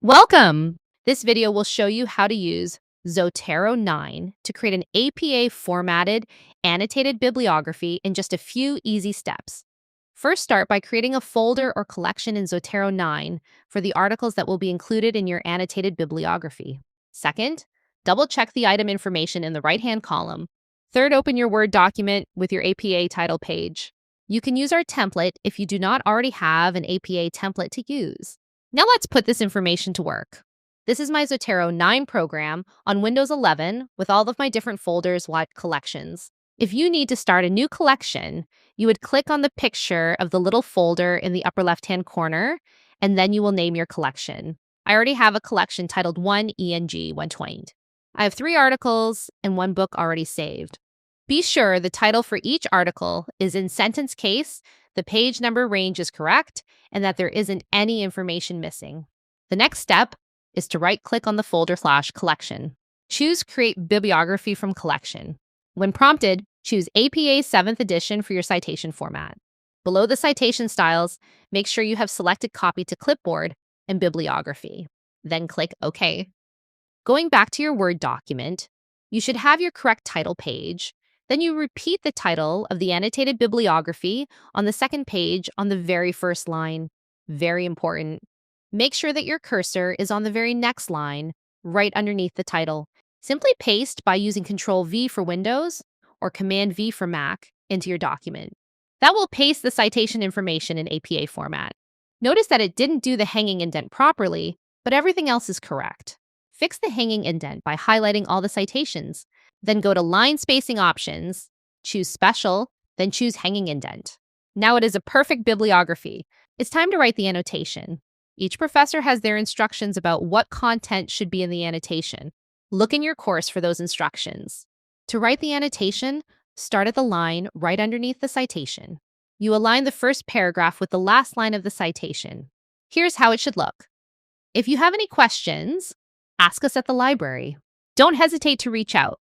Welcome! This video will show you how to use Zotero 9 to create an APA-formatted annotated bibliography in just a few easy steps. First, start by creating a folder or collection in Zotero 9 for the articles that will be included in your annotated bibliography. Second, double-check the item information in the right-hand column. Third, open your Word document with your APA title page. You can use our template if you do not already have an APA template to use. Now let's put this information to work. This is my Zotero 9 program on Windows 11 with all of my different folders like collections. If you need to start a new collection, you would click on the picture of the little folder in the upper left-hand corner, and then you will name your collection. I already have a collection titled 1 ENG 120. I have 3 articles and 1 book already saved. Be sure the title for each article is in sentence case, the page number range is correct, and that there isn't any information missing. The next step is to right-click on the folder/collection. Choose Create Bibliography from Collection. When prompted, choose APA 7th edition for your citation format. Below the citation styles, make sure you have selected Copy to Clipboard and Bibliography. Then click OK. Going back to your Word document, you should have your correct title page. Then you repeat the title of the annotated bibliography on the second page on the very first line. Very important. Make sure that your cursor is on the very next line, right underneath the title. Simply paste by using Ctrl-V for Windows or Command-V for Mac into your document. That will paste the citation information in APA format. Notice that it didn't do the hanging indent properly, but everything else is correct. Fix the hanging indent by highlighting all the citations. Then go to Line Spacing Options, choose Special, then choose Hanging Indent. Now it is a perfect bibliography. It's time to write the annotation. Each professor has their instructions about what content should be in the annotation. Look in your course for those instructions. To write the annotation, start at the line right underneath the citation. You align the first paragraph with the last line of the citation. Here's how it should look. If you have any questions, ask us at the library. Don't hesitate to reach out.